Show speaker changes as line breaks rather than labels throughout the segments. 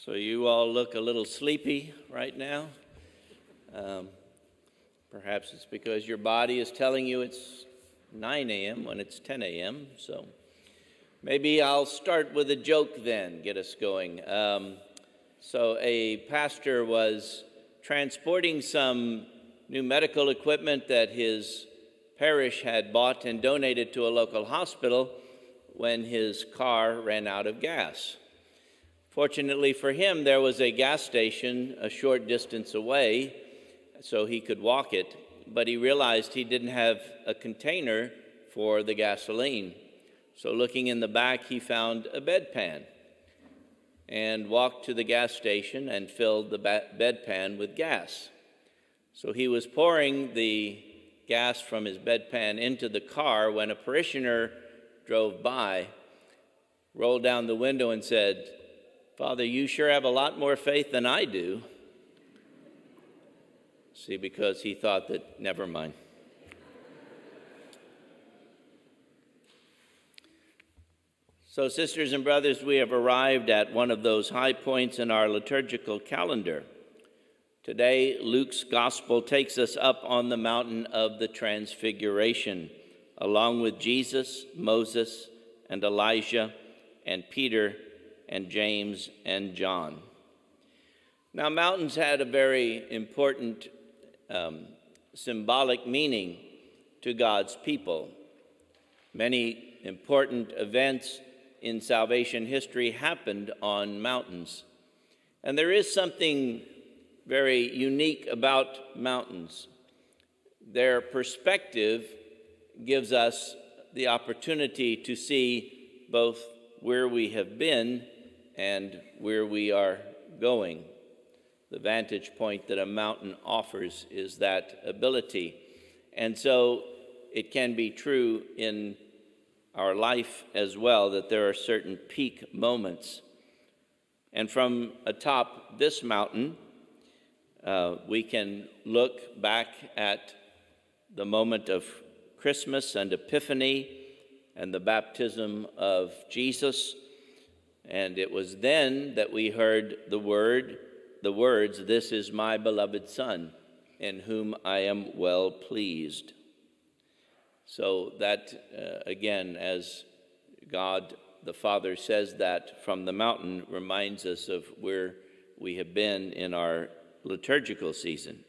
So you all look a little sleepy right now. Perhaps it's because your body is telling you it's 9 a.m. when it's 10 a.m. So maybe I'll start with a joke then, get us going. So a pastor was transporting some new medical equipment that his parish had bought and donated to a local hospital when his car ran out of gas. Fortunately for him, there was a gas station a short distance away, so he could walk it, but he realized he didn't have a container for the gasoline. So looking in the back, he found a bedpan and walked to the gas station and filled the bedpan with gas. So he was pouring the gas from his bedpan into the car when a parishioner drove by, rolled down the window and said, "Father, you sure have a lot more faith than I do." See, because he thought that, never mind. So, sisters and brothers, we have arrived at one of those high points in our liturgical calendar. Today, Luke's gospel takes us up on the mountain of the Transfiguration, along with Jesus, Moses, and Elijah, and Peter, and James, and John. Now, mountains had a very important symbolic meaning to God's people. Many important events in salvation history happened on mountains. And there is something very unique about mountains. Their perspective gives us the opportunity to see both where we have been and where we are going. The vantage point that a mountain offers is that ability. And so it can be true in our life as well, that there are certain peak moments. And from atop this mountain, we can look back at the moment of Christmas and Epiphany and the baptism of Jesus. And it was then that we heard the words, "This is my beloved Son, in whom I am well pleased." So that, again, as God the Father says that from the mountain, reminds us of where we have been in our liturgical season.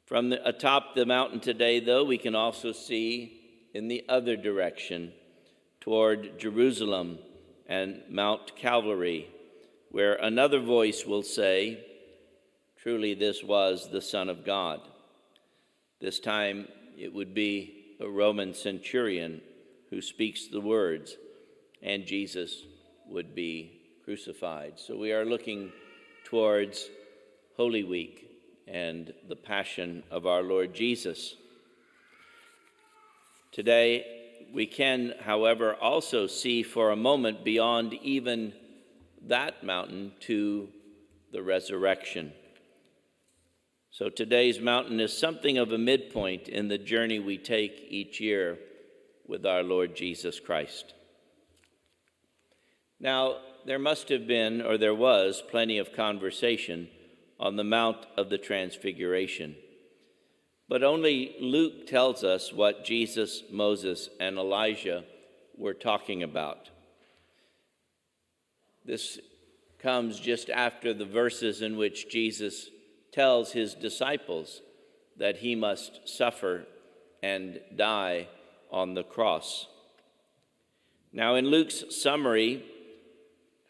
From atop the mountain today, though, we can also see in the other direction, toward Jerusalem and Mount Calvary, where another voice will say, "Truly this was the Son of God." This time it would be a Roman centurion who speaks the words, and Jesus would be crucified. So we are looking towards Holy Week and the Passion of our Lord Jesus. Today, we can, however, also see for a moment beyond even that mountain to the resurrection. So today's mountain is something of a midpoint in the journey we take each year with our Lord Jesus Christ. Now, there must have been, or there was, plenty of conversation on the Mount of the Transfiguration. But only Luke tells us what Jesus, Moses, and Elijah were talking about. This comes just after the verses in which Jesus tells his disciples that he must suffer and die on the cross. Now, in Luke's summary,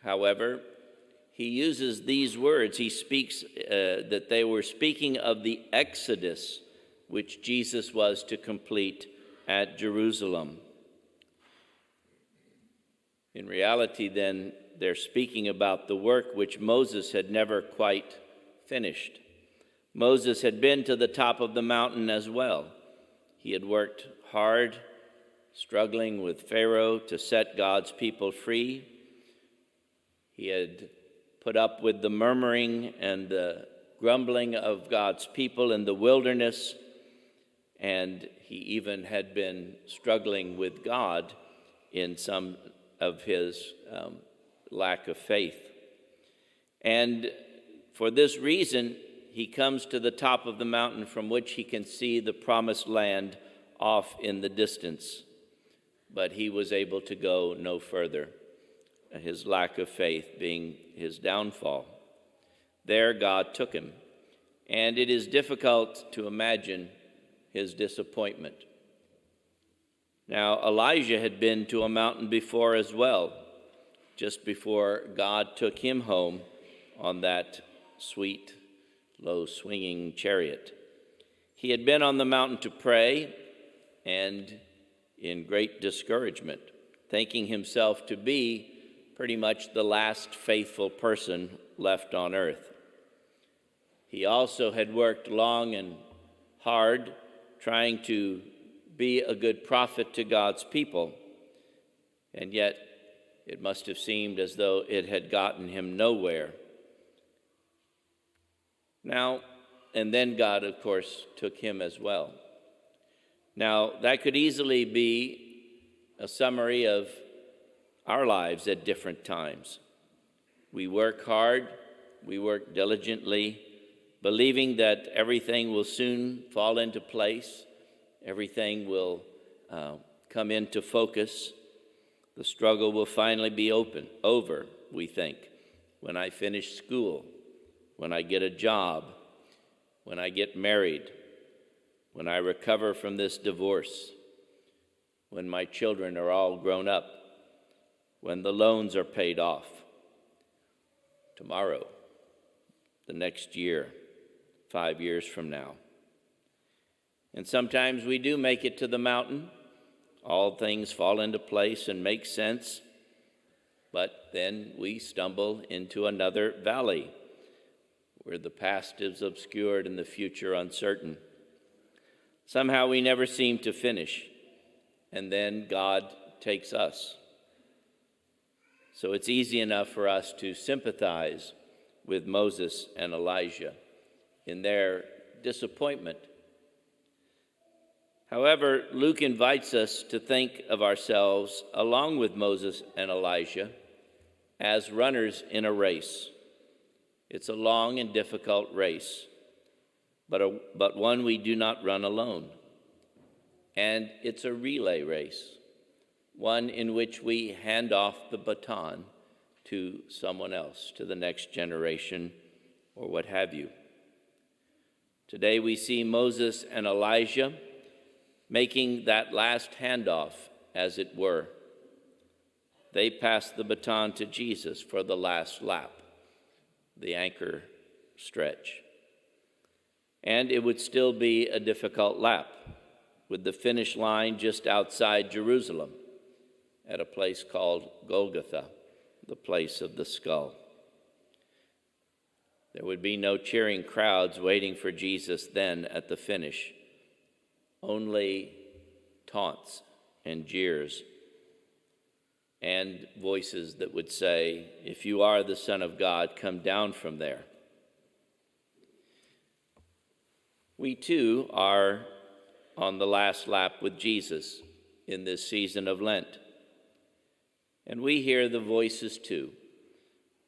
however, he uses these words. He speaks that they were speaking of the Exodus which Jesus was to complete at Jerusalem. In reality, then, they're speaking about the work which Moses had never quite finished. Moses had been to the top of the mountain as well. He had worked hard, struggling with Pharaoh to set God's people free. He had put up with the murmuring and the grumbling of God's people in the wilderness, and he even had been struggling with God in some of his lack of faith. And for this reason, he comes to the top of the mountain from which he can see the promised land off in the distance. But he was able to go no further, his lack of faith being his downfall. There God took him, and it is difficult to imagine his disappointment. Now, Elijah had been to a mountain before as well, just before God took him home on that sweet, low-swinging chariot. He had been on the mountain to pray and in great discouragement, thinking himself to be pretty much the last faithful person left on earth. He also had worked long and hard trying to be a good prophet to God's people, and yet it must have seemed as though it had gotten him nowhere. Now, and then God, of course, took him as well. Now, that could easily be a summary of our lives at different times. We work hard, we work diligently, believing that everything will soon fall into place, everything will come into focus. The struggle will finally be over, we think, when I finish school, when I get a job, when I get married, when I recover from this divorce, when my children are all grown up, when the loans are paid off, tomorrow, the next year, 5 years from now. And sometimes we do make it to the mountain. All things fall into place and make sense, but then we stumble into another valley where the past is obscured and the future uncertain. Somehow we never seem to finish, and then God takes us. So it's easy enough for us to sympathize with Moses and Elijah in their disappointment. However, Luke invites us to think of ourselves, along with Moses and Elijah, as runners in a race. It's a long and difficult race, but one we do not run alone. And it's a relay race, one in which we hand off the baton to someone else, to the next generation, or what have you. Today we see Moses and Elijah making that last handoff, as it were. They pass the baton to Jesus for the last lap, the anchor stretch. And it would still be a difficult lap, with the finish line just outside Jerusalem, at a place called Golgotha, the place of the skull. There would be no cheering crowds waiting for Jesus then at the finish, only taunts and jeers and voices that would say, "If you are the Son of God, come down from there." We too are on the last lap with Jesus in this season of Lent. And we hear the voices too,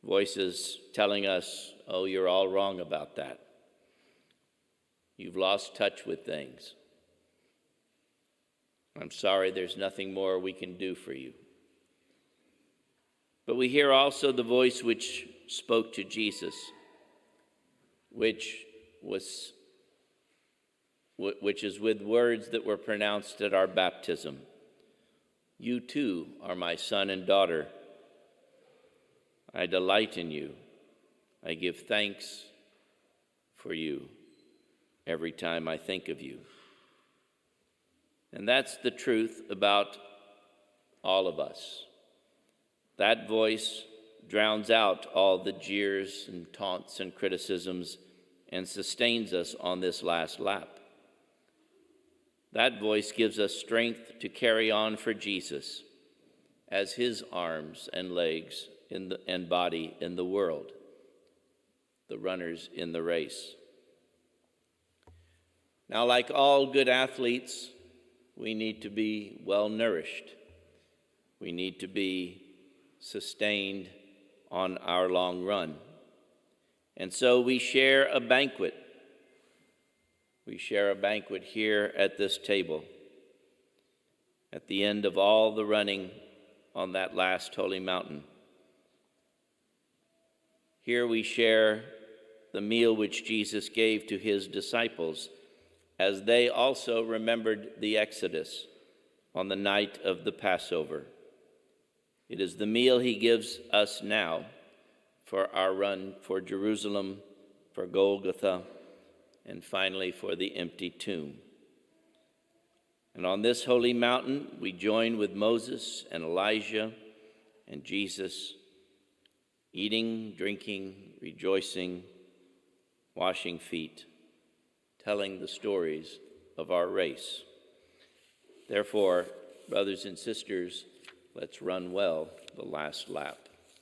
voices telling us, "Oh, you're all wrong about that. You've lost touch with things. I'm sorry, there's nothing more we can do for you." But we hear also the voice which spoke to Jesus, which is with words that were pronounced at our baptism. "You too are my son and daughter. I delight in you. I give thanks for you every time I think of you." And that's the truth about all of us. That voice drowns out all the jeers and taunts and criticisms and sustains us on this last lap. That voice gives us strength to carry on for Jesus as his arms and legs and body in the world, the runners in the race. Now, like all good athletes, we need to be well nourished. We need to be sustained on our long run. And so we share a banquet. We share a banquet here at this table. At the end of all the running on that last holy mountain. Here we share the meal which Jesus gave to his disciples as they also remembered the Exodus on the night of the Passover. It is the meal he gives us now for our run for Jerusalem, for Golgotha, and finally for the empty tomb. And on this holy mountain, we join with Moses and Elijah and Jesus, eating, drinking, rejoicing, washing feet, telling the stories of our race. Therefore, brothers and sisters, let's run well the last lap,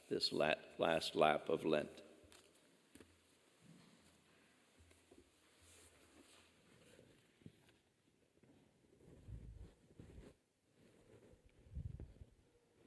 this last lap of Lent.